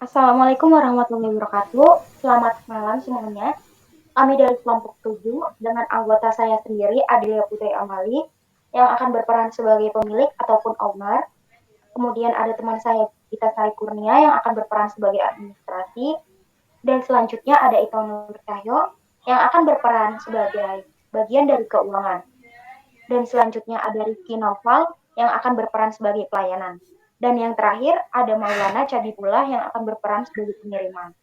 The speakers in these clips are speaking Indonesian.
Assalamualaikum warahmatullahi wabarakatuh. Selamat malam semuanya. Kami dari kelompok 7 dengan anggota saya sendiri, Adelia Putri Amali, yang akan berperan sebagai pemilik ataupun owner. Kemudian ada teman saya, Gita Sari Kurnia, yang akan berperan sebagai administrasi. Dan selanjutnya ada Ito Nur Cahyo, yang akan berperan sebagai bagian dari keuangan. Dan selanjutnya ada Rifki Noval, yang akan berperan sebagai pelayanan. Dan yang terakhir ada Maulana Cadipullah yang akan berperan sebagai pengiriman.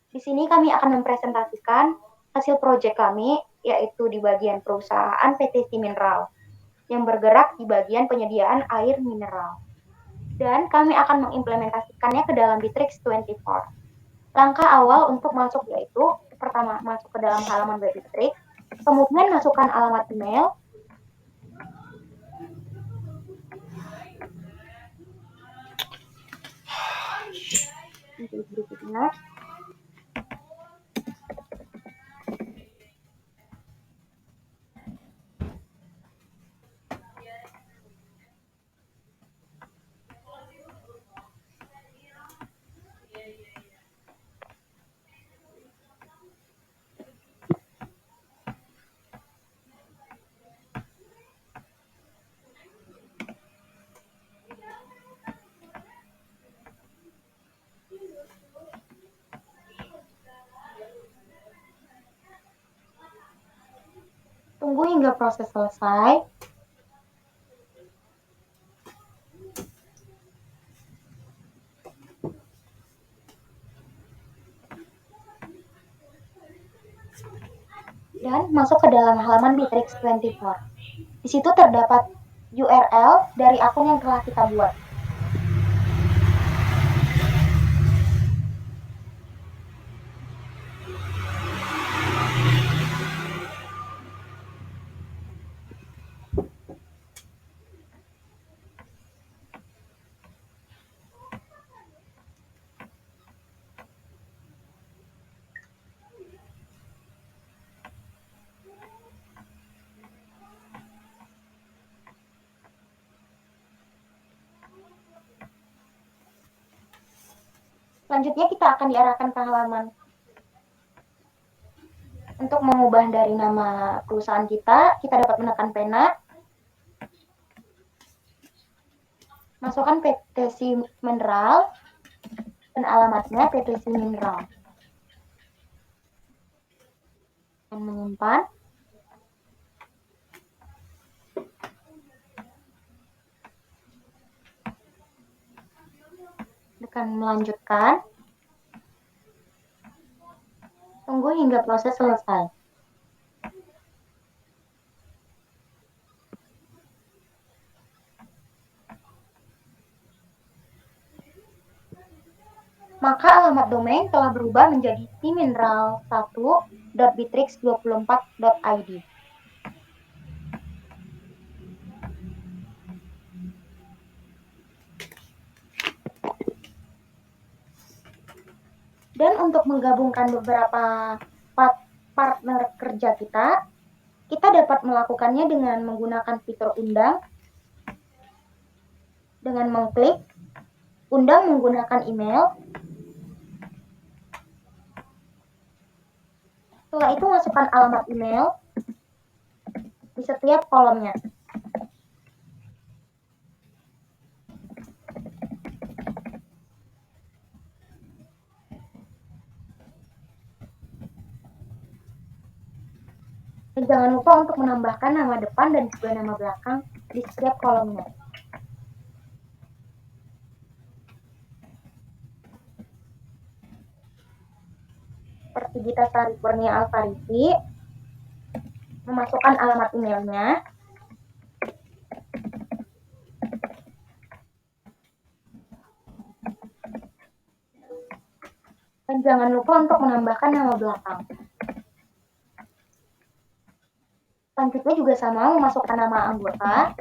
Di sini kami akan mempresentasikan hasil proyek kami, yaitu di bagian perusahaan PT Mineral, yang bergerak di bagian penyediaan air mineral. Dan kami akan mengimplementasikannya ke dalam Bittrex 24. Langkah awal untuk masuk yaitu, pertama, masuk ke dalam halaman web Bittrex, kemudian masukkan alamat email, untuk berikutnya, tunggu hingga proses selesai. Dan masuk ke dalam halaman Bittrex 24. Di situ terdapat URL dari akun yang telah kita buat. Selanjutnya kita akan diarahkan ke halaman untuk mengubah dari nama perusahaan kita dapat menekan pena, masukkan PT Mineral dan alamatnya PT Mineral. Dan menyimpan. Tekan melanjutkan. Tunggu hingga proses selesai. Maka alamat domain telah berubah menjadi tmineral1.bittrex24.id. Dan untuk menggabungkan beberapa partner kerja kita dapat melakukannya dengan menggunakan fitur undang, dengan mengklik undang menggunakan email. Setelah itu masukkan alamat email di setiap kolomnya. Dan jangan lupa untuk menambahkan nama depan dan juga nama belakang di setiap kolomnya. Seperti Gita Sari Kurnia Alfarisi, memasukkan alamat emailnya. Dan jangan lupa untuk menambahkan nama belakang. Selanjutnya juga sama, memasukkan nama anggota.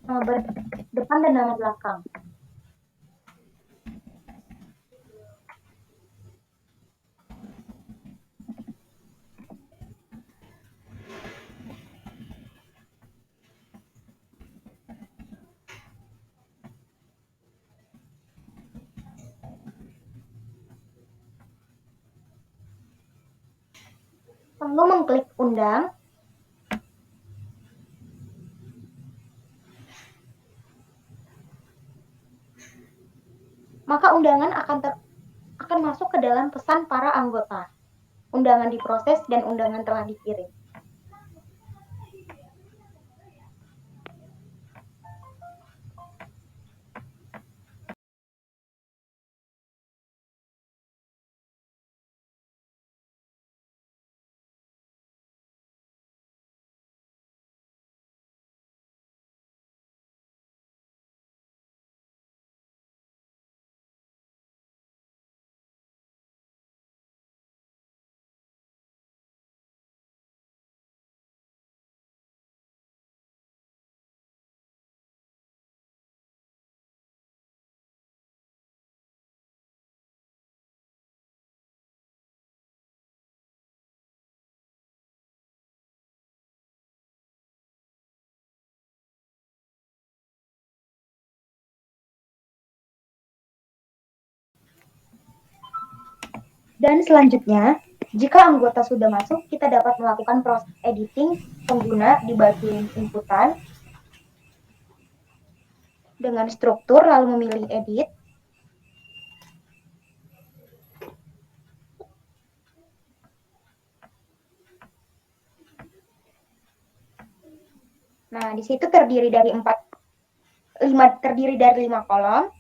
Nama depan dan nama belakang. lalu mengklik undang. Maka undangan akan masuk ke dalam pesan para anggota. Undangan diproses dan undangan telah dikirim. Dan selanjutnya, jika anggota sudah masuk, kita dapat melakukan proses editing pengguna di bagian inputan dengan struktur, lalu memilih edit. Nah, di situ terdiri dari 5 kolom,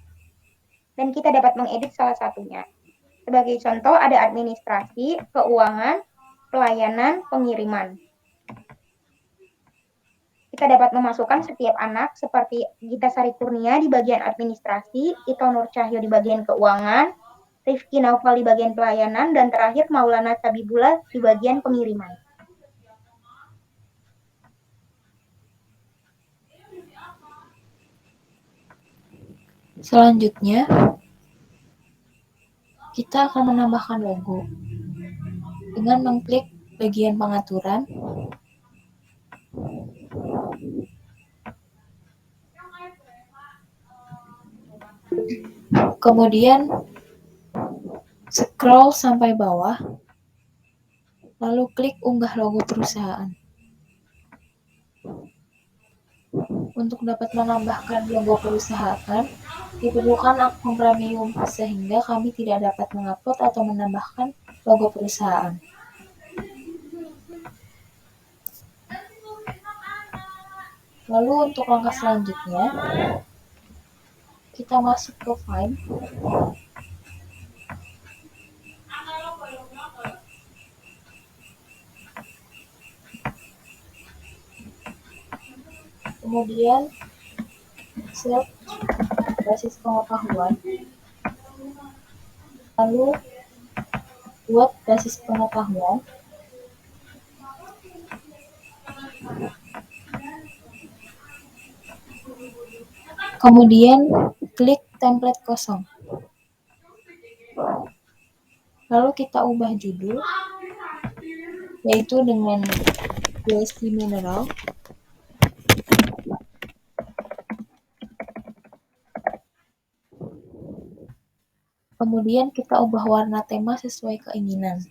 dan kita dapat mengedit salah satunya. Sebagai contoh, ada administrasi, keuangan, pelayanan, pengiriman. Kita dapat memasukkan setiap anak seperti Gita Sari Kurnia di bagian administrasi, Ito Nur Cahyo di bagian keuangan, Rifki Naufal di bagian pelayanan, dan terakhir Maulana Cabibullah di bagian pengiriman. Selanjutnya, kita akan menambahkan logo dengan mengklik bagian pengaturan, kemudian scroll sampai bawah, lalu klik unggah logo perusahaan. Untuk dapat menambahkan logo perusahaan, diperlukan akun premium sehingga kami tidak dapat mengupload atau menambahkan logo perusahaan. Lalu untuk langkah selanjutnya, kita masuk ke File, kemudian search basis pengetahuan, lalu buat basis pengetahuan, kemudian klik template kosong, lalu kita ubah judul, yaitu dengan BSC Mineral, kemudian kita ubah warna tema sesuai keinginan.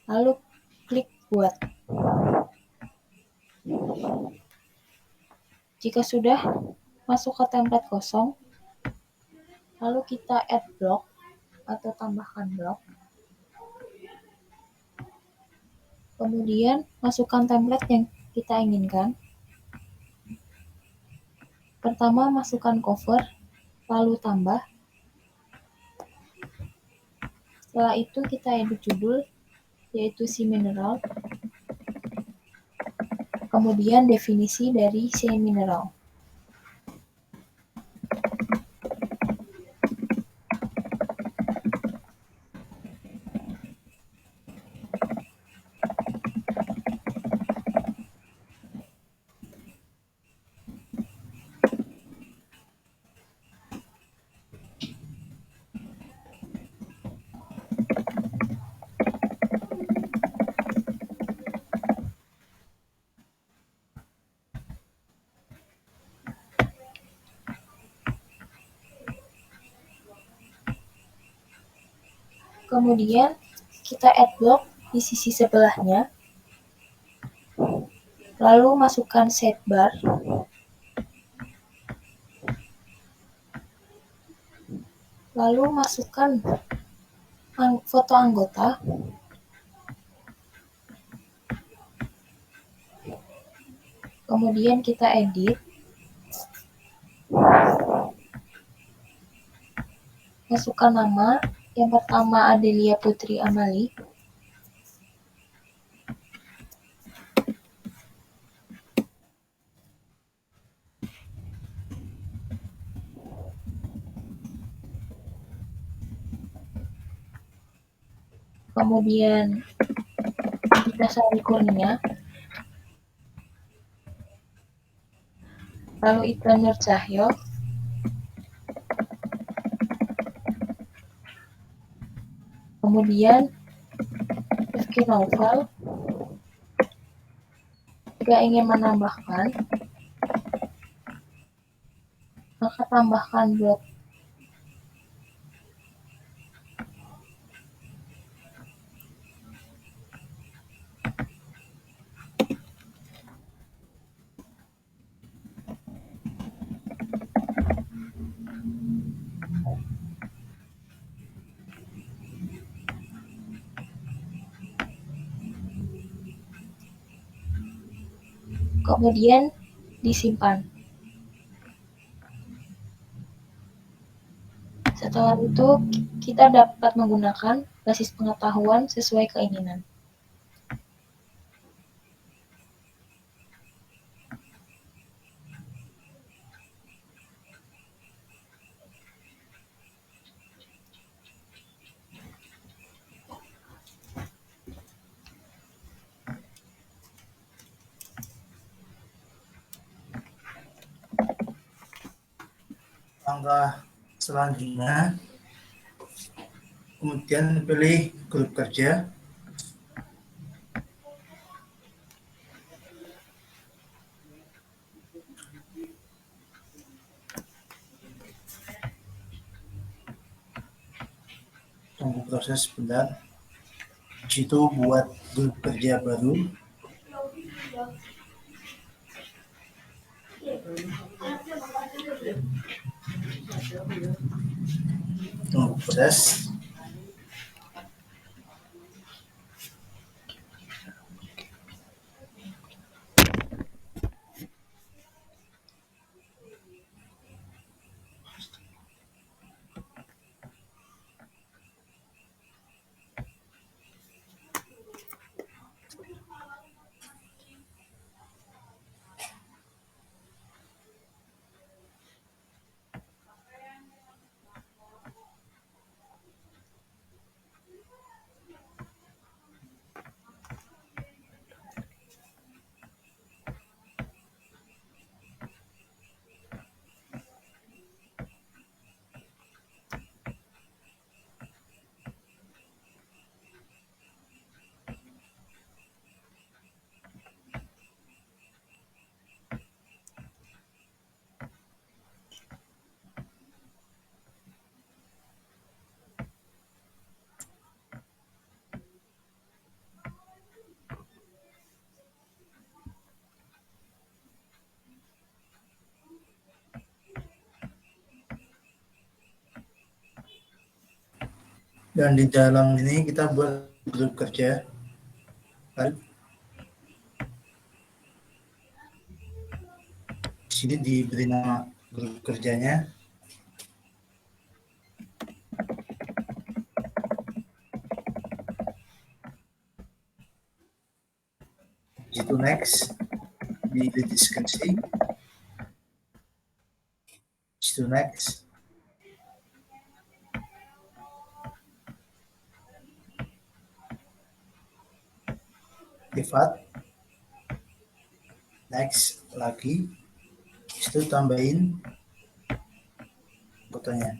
Lalu klik buat. Jika sudah masuk ke template kosong, lalu kita add block atau tambahkan blok. Kemudian masukkan template yang kita inginkan. Pertama masukkan cover, lalu tambah. Setelah itu kita edit judul, yaitu si mineral. Kemudian definisi dari si mineral. Kemudian kita add block di sisi sebelahnya, lalu masukkan sidebar, lalu masukkan foto anggota, kemudian kita edit, masukkan nama, yang pertama Adelia Putri Amali, kemudian Sari Kurnia, lalu Ita Nur Cahyo, kemudian Rifki Novel. Jika ingin menambahkan, maka tambahkan blok. Kemudian disimpan. Setelah itu, kita dapat menggunakan basis pengetahuan sesuai keinginan. Langkah selanjutnya, kemudian pilih grup kerja. Tunggu proses sebentar. Di situ buat grup kerja baru. Tunggu proses. Dan di dalam ini kita buat grup kerja. Di sini diberi nama grup kerjanya. Di situ next, di deskripsi. Di situ next. Privat. Next lagi. Itu tambahin fotonya.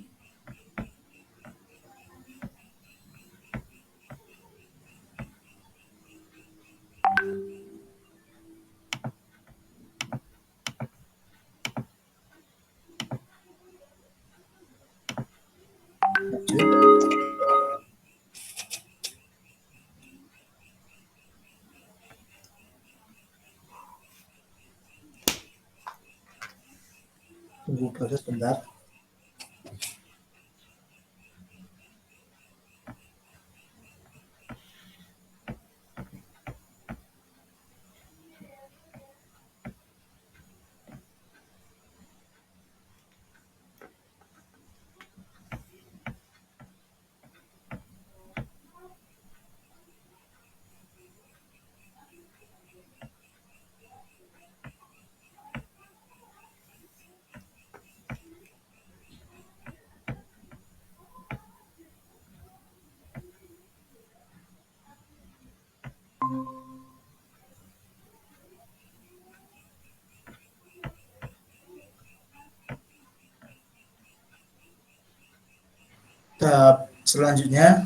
Lanjut. proses bentar. Tahap selanjutnya,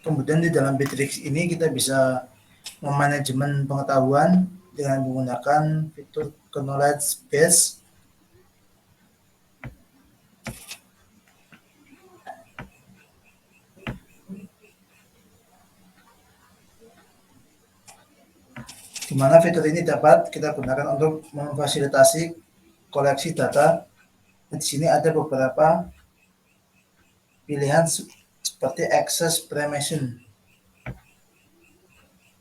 kemudian di dalam Bittrex ini kita bisa memanajemen pengetahuan dengan menggunakan fitur knowledge base. Di mana fitur ini dapat kita gunakan untuk memfasilitasi koleksi data. Di sini ada beberapa pilihan seperti access permission.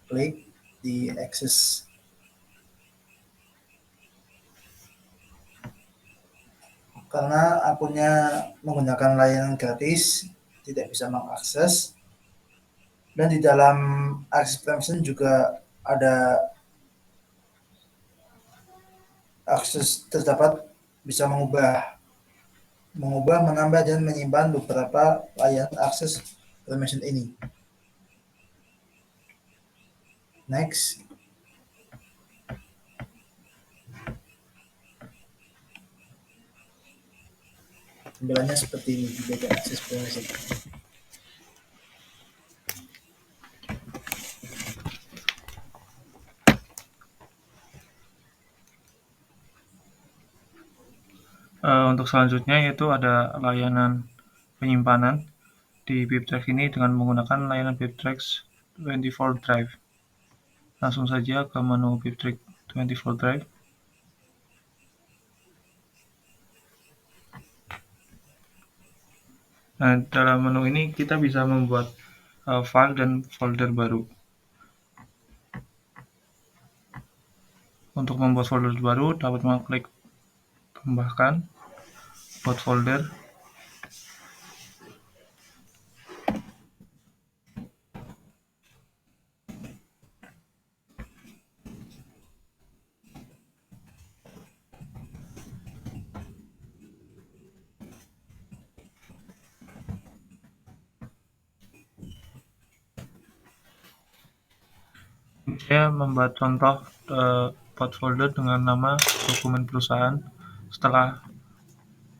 Klik di access. Karena akunnya menggunakan layanan gratis, tidak bisa mengakses. Dan di dalam access permission juga ada akses terdapat bisa mengubah, menambah dan menyimpan beberapa layanan akses permission ini. Next. Tampilannya seperti ini di bagian akses permission. Untuk selanjutnya yaitu ada layanan penyimpanan di Bittrex ini dengan menggunakan layanan Bittrex 24 Drive. Langsung saja ke menu Bittrex 24 Drive. Nah, dalam menu ini kita bisa membuat file dan folder baru. Untuk membuat folder baru, dapat mengklik tambahkan, buat folder. Saya membuat contoh buat folder dengan nama dokumen perusahaan. Setelah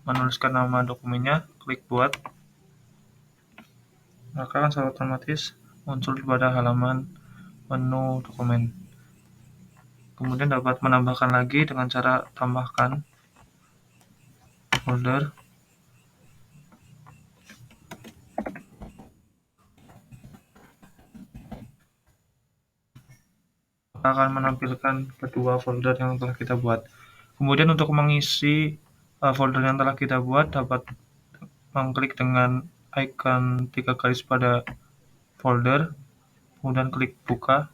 menuliskan nama dokumennya, klik buat, maka akan secara otomatis muncul pada halaman menu dokumen. Kemudian dapat menambahkan lagi dengan cara tambahkan folder. Akan menampilkan kedua folder yang telah kita buat. Kemudian untuk mengisi folder yang telah kita buat, dapat mengklik dengan icon 3 garis pada folder, kemudian klik buka.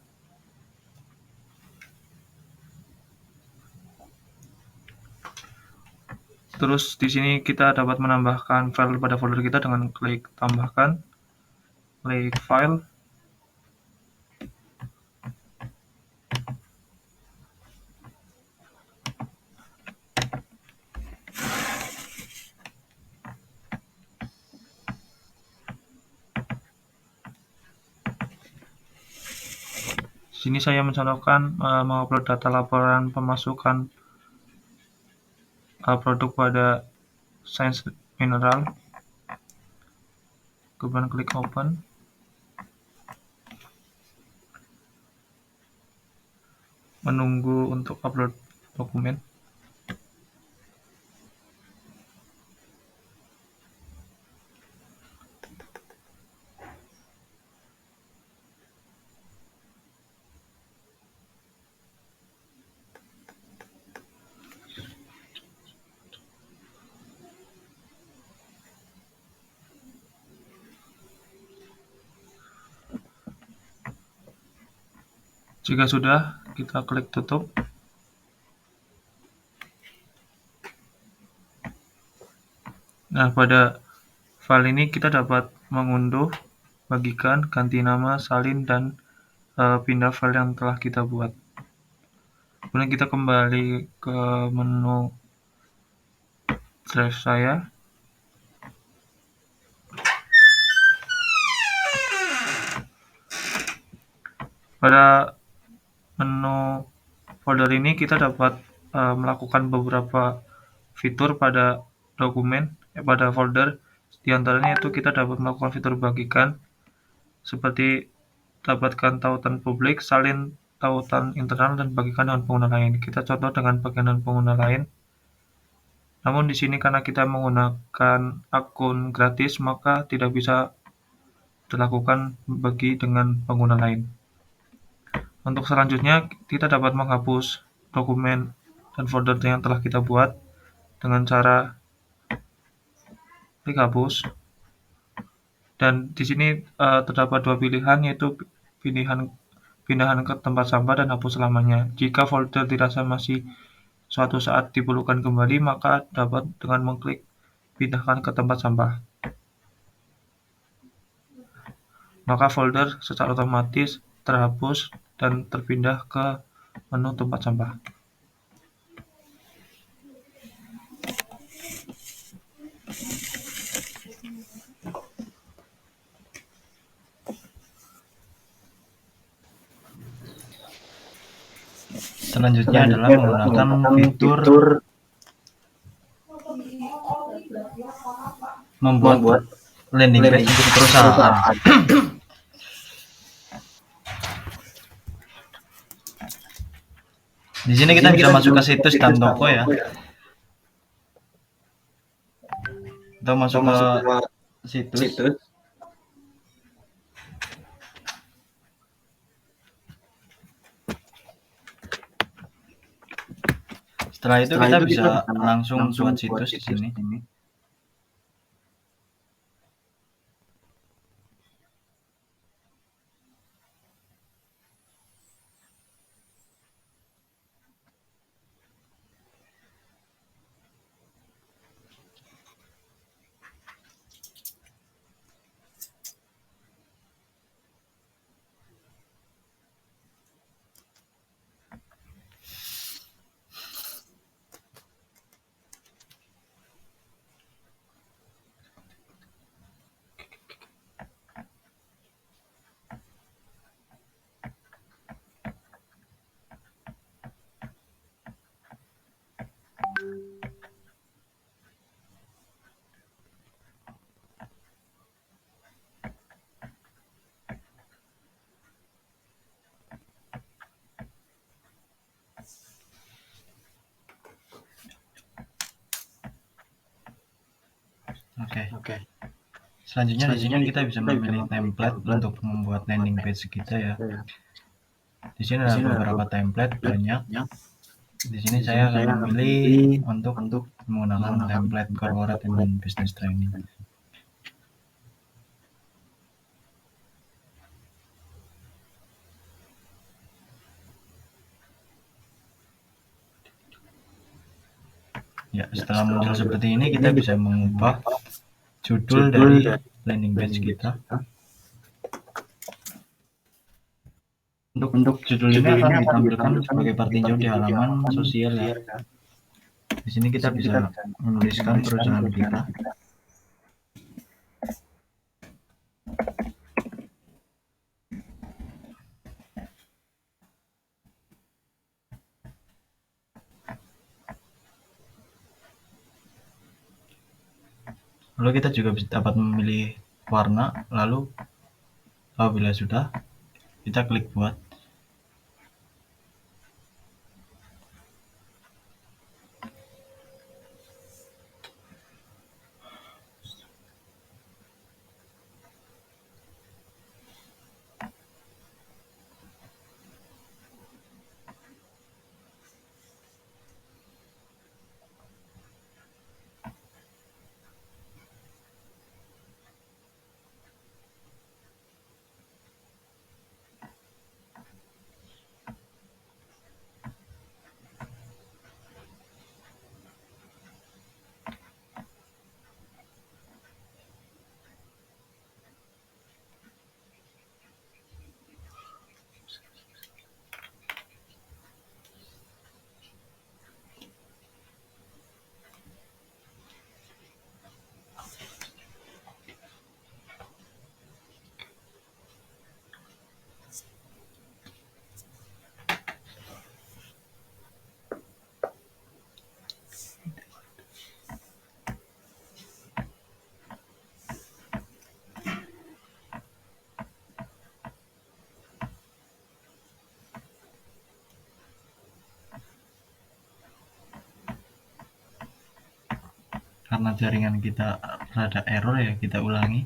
Terus di sini kita dapat menambahkan file pada folder kita dengan klik tambahkan, klik file. Di sini saya mencontohkan mengupload data laporan pemasukan produk pada Science Mineral. Kemudian klik open. Menunggu untuk upload dokumen. Jika sudah, kita klik tutup. Nah, pada file ini kita dapat mengunduh, bagikan, ganti nama, salin, dan pindah file yang telah kita buat. Kemudian kita kembali ke menu drive saya. Pada menu folder ini kita dapat melakukan beberapa fitur pada dokumen, pada folder. Di antaranya itu kita dapat melakukan fitur bagikan, seperti dapatkan tautan publik, salin tautan internal, dan bagikan dengan pengguna lain. Kita contoh dengan bagian dengan pengguna lain. Namun di sini karena kita menggunakan akun gratis, maka tidak bisa dilakukan bagi dengan pengguna lain. Untuk selanjutnya, kita dapat menghapus dokumen dan folder yang telah kita buat dengan cara klik hapus. Dan di sini terdapat dua pilihan, yaitu pindahan ke tempat sampah dan hapus selamanya. Jika folder dirasa masih suatu saat diperlukan kembali, maka dapat dengan mengklik pindahkan ke tempat sampah. Maka folder secara otomatis terhapus dan terpindah ke menu tempat sampah. Selanjutnya adalah menggunakan fitur membuat landing page untuk perusahaan. Di sini kita bisa masuk ke situs dan toko ya. Kita masuk ke situs. Setelah itu kita bisa langsung buat situs di sini. Oke. Selanjutnya di sini kita bisa memilih template untuk membuat landing page kita ya. Di sini ada beberapa template banyak. Di sini saya akan memilih untuk menggunakan template corporate and business training. Ya, setelah muncul seperti ini kita bisa mengubah judul dari landing page kita. Untuk judul ini akan ditampilkan sebagai part tinjau di halaman sosial ya. Di sini kita bisa menuliskan perusahaan kita. Lalu kita juga dapat memilih warna, lalu apabila sudah, kita klik buat. karena jaringan kita rada error ya, kita ulangi.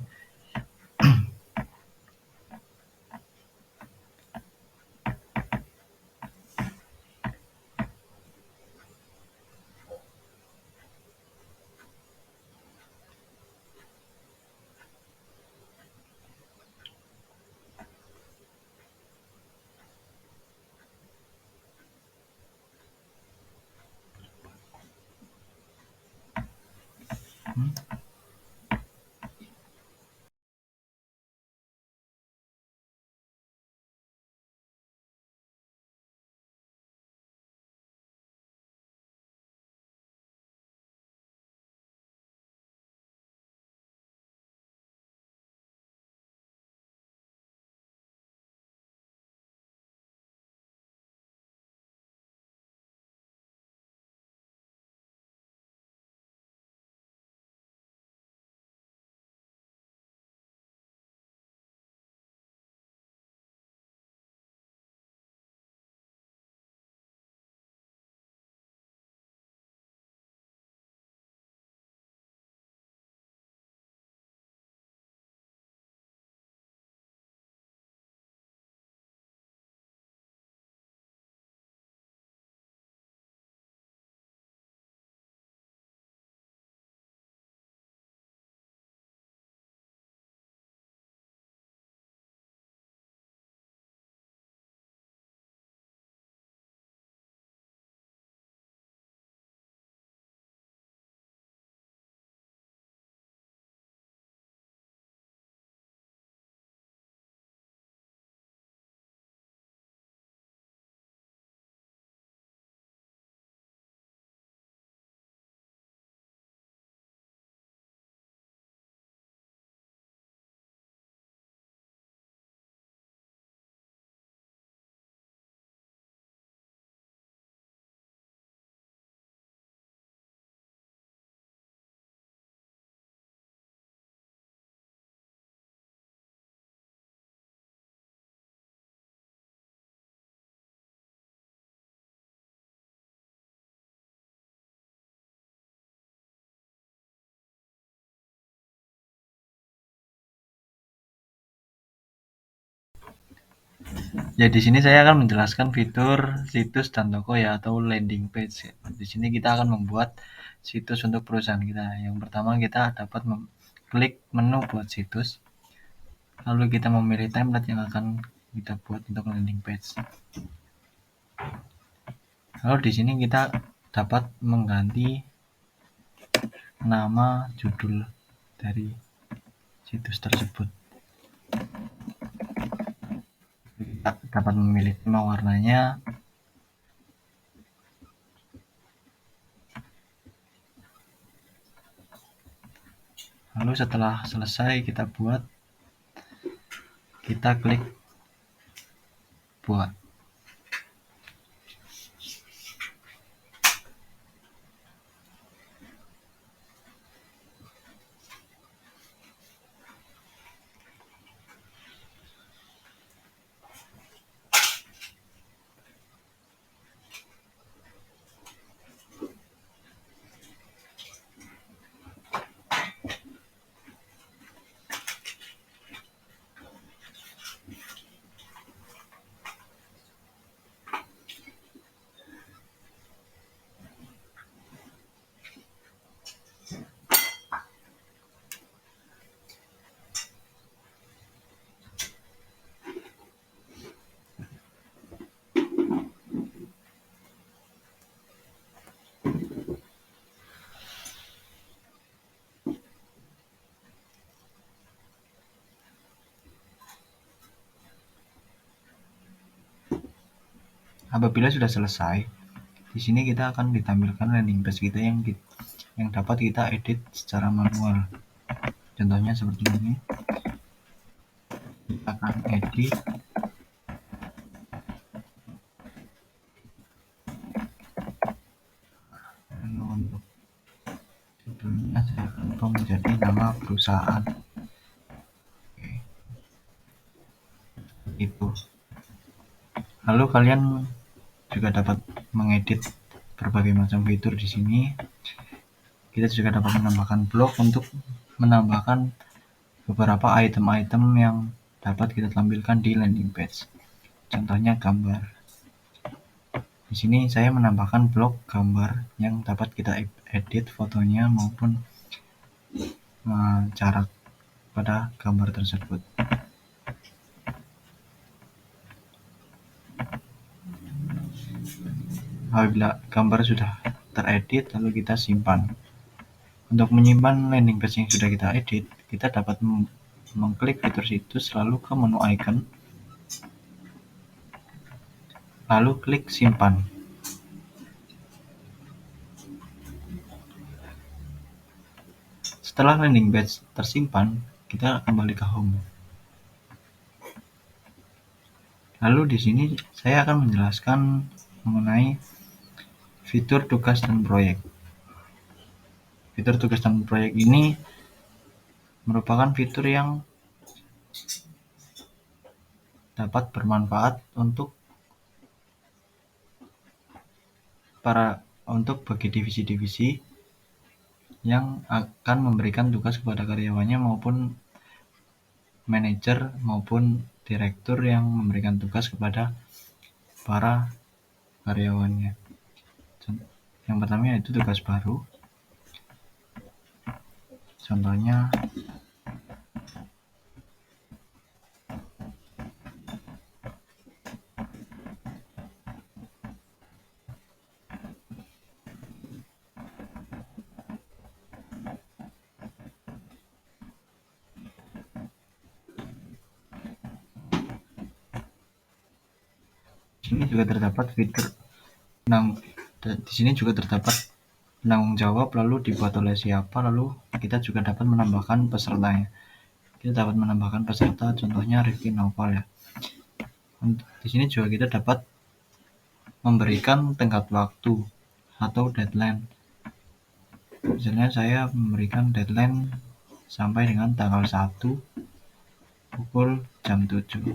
Ya, di sini saya akan menjelaskan fitur situs dan toko ya, atau landing page. Di sini kita akan membuat situs untuk perusahaan kita. Yang pertama, kita dapat klik menu buat situs, lalu kita memilih template yang akan kita buat untuk landing page. Lalu di sini kita dapat mengganti nama judul dari situs tersebut. Kita dapat memilih tema warnanya. Lalu setelah selesai kita buat, kita klik buat. Apabila sudah selesai, di sini kita akan ditampilkan landing page kita yang dapat kita edit secara manual. Contohnya seperti ini. Kita akan edit. Lalu untuk judulnya saya ubah menjadi nama perusahaan. Oke. Itu. Lalu kalian juga dapat mengedit berbagai macam fitur di sini. kita juga dapat menambahkan blok untuk menambahkan beberapa item-item yang dapat kita tampilkan di landing page. Contohnya gambar. Di sini saya menambahkan blok gambar yang dapat kita edit fotonya maupun jarak pada gambar tersebut. Apabila gambar sudah teredit, lalu kita simpan. Untuk menyimpan landing page yang sudah kita edit, kita dapat mengklik fitur situs, lalu ke menu icon, lalu klik simpan. Setelah landing page tersimpan, kita kembali ke home. Lalu di sini saya akan menjelaskan mengenai fitur tugas dan proyek. Fitur tugas dan proyek ini merupakan fitur yang dapat bermanfaat untuk bagi divisi-divisi yang akan memberikan tugas kepada karyawannya maupun manajer maupun direktur yang memberikan tugas kepada para karyawannya. Yang pertama yaitu tugas baru. Contohnya di sini juga terdapat penanggung jawab, lalu dibuat oleh siapa, lalu kita juga dapat menambahkan pesertanya. Kita dapat menambahkan peserta, contohnya Rifki Naufal ya. Di sini juga kita dapat memberikan tenggat waktu atau deadline. Misalnya saya memberikan deadline sampai dengan tanggal 1 pukul jam 7.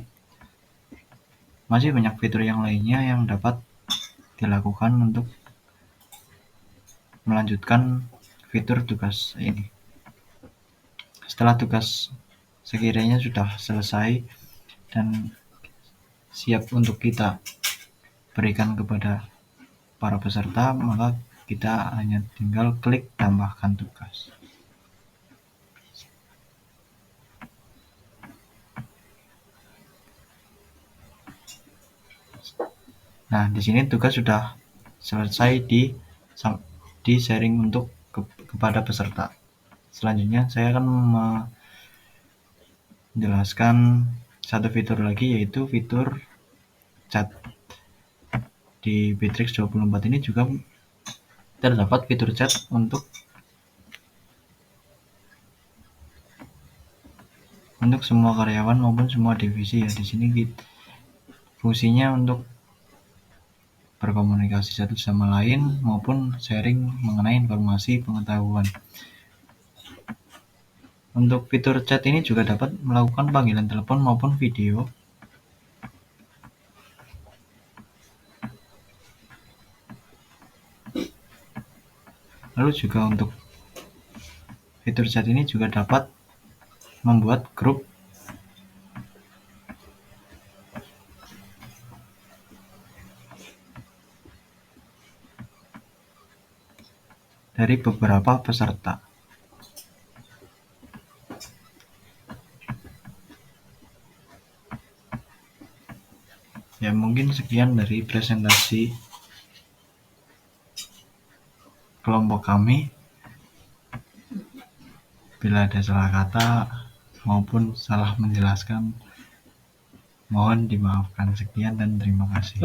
Masih banyak fitur yang lainnya yang dapat dilakukan untuk melanjutkan fitur tugas ini. Setelah tugas sekiranya sudah selesai dan siap untuk kita berikan kepada para peserta, maka kita hanya tinggal klik tambahkan tugas. Nah, di sini tugas sudah selesai di sharing untuk kepada peserta. Selanjutnya saya akan menjelaskan satu fitur lagi, yaitu fitur chat. Di Bitrix 24 ini juga terdapat fitur chat untuk semua karyawan maupun semua divisi ya. Di sini fungsinya untuk berkomunikasi satu sama lain maupun sharing mengenai informasi pengetahuan. Untuk fitur chat ini juga dapat melakukan panggilan telepon maupun video. Lalu juga untuk fitur chat ini juga dapat membuat grup dari beberapa peserta. Ya, mungkin sekian dari presentasi kelompok kami. Bila ada salah kata maupun salah menjelaskan, mohon dimaafkan. Sekian dan terima kasih.